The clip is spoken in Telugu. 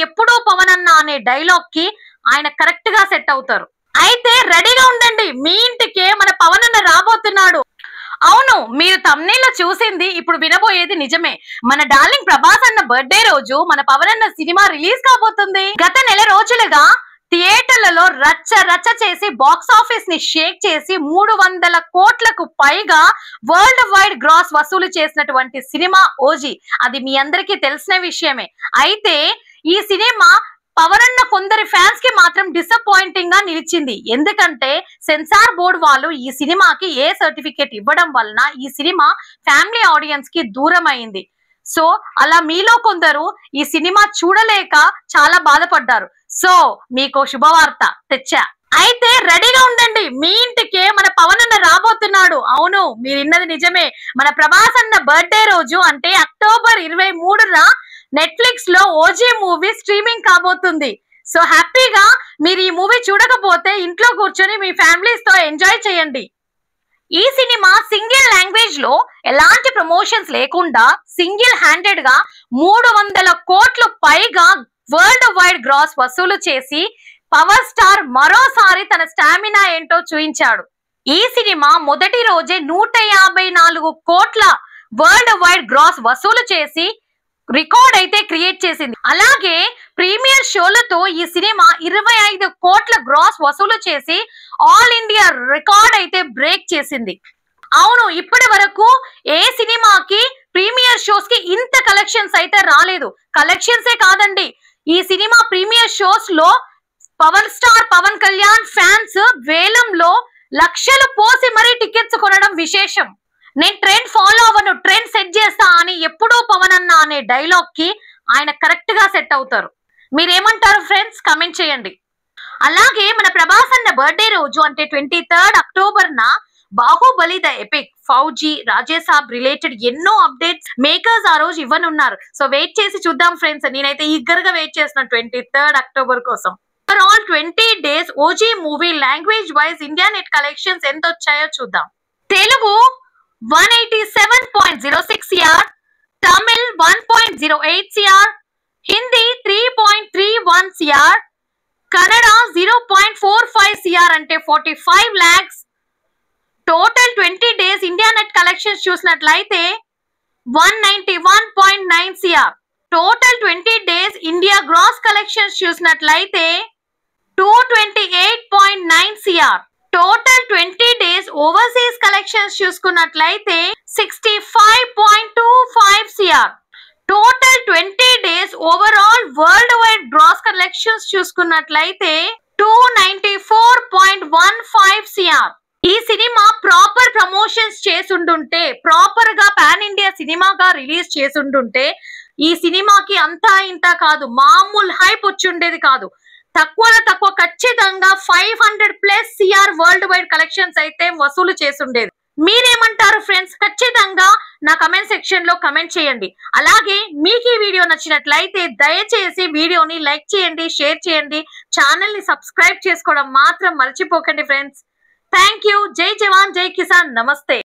ఎప్పుడో పవన్ అన్న అనే డైలాగ్ కి ఆయన కరెక్ట్ గా సెట్ అవుతారు. అయితే రెడీగా ఉండండి, మీ ఇంటికే మన పవన్ అన్న రాబోతున్నాడు. అవును, మీరు thumbnail లో చూసింది ఇప్పుడు వినబోయేది నిజమే. మన డార్లింగ్ ప్రభాస్ అన్న బర్త్డే రోజు మన పవన్ అన్న సినిమా రిలీజ్ కాబోతుంది. గత నెల రోజులుగా థియేటర్లలో రచ్చ రచ్చ చేసి బాక్స్ ఆఫీస్ ని షేక్ చేసి 300 కోట్లకు పైగా వరల్డ్ వైడ్ గ్రాస్ వసూలు చేసినటువంటి సినిమా ఓజీ. అది మీ అందరికీ తెలిసిన విషయమే. అయితే ఈ సినిమా పవన్ అన్న కొందరి ఫ్యాన్స్ కి మాత్రం డిసప్పాయింటింగ్ గా నిలిచింది. ఎందుకంటే సెన్సార్ బోర్డు వాళ్ళు ఈ సినిమాకి ఏ సర్టిఫికేట్ ఇవ్వడం వలన ఈ సినిమా ఫ్యామిలీ ఆడియన్స్ కి దూరం అయింది. సో అలా మీలో కొందరు ఈ సినిమా చూడలేక చాలా బాధపడ్డారు. సో మీకు శుభవార్త తెచ్చా. అయితే రెడీగా ఉండండి, మీ ఇంటికే మన పవన్ అన్న రాబోతున్నాడు. అవును, మీరు విన్నది నిజమే. మన ప్రభాస్ అన్న బర్త్డే రోజు అంటే అక్టోబర్ 23న నెట్ఫ్లిక్స్ లో ఓజీ మూవీ స్ట్రీమింగ్ కాబోతుంది. సో హ్యాపీగా మీరు ఈ మూవీ చూడకపోతే ఇంట్లో కూర్చొని మీ ఫ్యామిలీస్ తో ఎంజాయ్ చేయండి. ఈ సినిమా సింగిల్ లాంగ్వేజ్ లో ఎలాంటి ప్రమోషన్స్ లేకుండా సింగిల్ హ్యాండెడ్ గా 300 కోట్లు పైగా వరల్డ్ వైడ్ గ్రాస్ వసూలు చేసి పవర్ స్టార్ మరోసారి తన స్టామినా ఏంటో చూపించాడు. ఈ సినిమా మొదటి రోజే 154 కోట్ల వరల్డ్ వైడ్ గ్రాస్ వసూలు చేసి రికార్డ్ అయితే క్రియేట్ చేసింది. అలాగే ప్రీమియర్ షోలతో ఈ సినిమా 25 కోట్ల గ్రాస్ వసూలు చేసి ఆల్ ఇండియా రికార్డ్ అయితే బ్రేక్ చేసింది. అవును, ఇప్పటి వరకు ఏ సినిమాకి ప్రీమియర్ షోస్ కి ఇంత కలెక్షన్స్ అయితే రాలేదు. కలెక్షన్సే కాదండి, ఈ సినిమా ప్రీమియర్ షోస్ లో power star Pawan Kalyan fans వేలంలో లక్షలు పోసి మరీ టికెట్స్ కొనడం విశేషం. నేను ట్రెండ్ ఫాలో అవ్వను, ట్రెండ్ సెట్ చేస్తా అని ఎప్పుడో పవన్ అన్న అనే డైలాగ్ కి ఆయన కరెక్ట్ గా సెట్ అవుతారు. మీరేమంటారు ఫ్రెండ్స్, కమెంట్ చేయండి. అలాగే మన ప్రభాస్ అన్న బర్త్డే రోజు అంటే 23rd October Baahubali the epic, fauji, Rajasaab related ఎన్నో అప్డేట్స్ మేకర్స్ ఆ రోజు ఇవ్వనున్నారు. సో వెయిట్ చేసి చూద్దాం ఫ్రెండ్స్. నేనైతే ఈగర్ గా వెయిట్ చేస్తున్నాను 23rd అక్టోబర్ కోసం. Overall 20 days OG movie language wise India net collections ఎంత వచ్చాయో చూద్దాం. Telugu 187.06 CR, Tamil 1.08 CR, Hindi 3.31 CR, Kannada 0.45 CR అంటే 45 lakhs. Total 20 days India net collections చూసినట్లయితే 191.9 CR. Total 20 days India gross collections చూసినట్లయితే 228.9 CR. Total 20 days overseas collections చూసుకున్నట్లయితే 65.25 CR. Total 20 days overall world wide gross collections చూసుకున్నట్లయితే 294.15 CR. ఈ సినిమా ప్రాపర్ ప్రమోషన్స్ చేసుంటుంటే, ప్రాపర్ గా పాన్ ఇండియా సినిమాగా రిలీజ్ చేసుంటుంటే ఈ సినిమాకి అంతా ఇంత కాదు, మామూలు హైప్ వచ్చుండేది కాదు. తక్కువ ఖచ్చితంగా 500+ CR వరల్డ్ వైడ్ కలెక్షన్స్ అయితే వసూలు చేసుండేది. మీరేమంటారు ఫ్రెండ్స్? ఖచ్చితంగా నా కమెంట్ సెక్షన్ లో కమెంట్ చేయండి. అలాగే మీకు ఈ వీడియో నచ్చినట్లయితే దయచేసి వీడియోని లైక్ చేయండి, షేర్ చేయండి, ఛానల్ ని సబ్స్క్రైబ్ చేసుకోవడం మాత్రం మర్చిపోకండి ఫ్రెండ్స్. Thank you. జై జవాన్ జై కిసాన్. నమస్తే.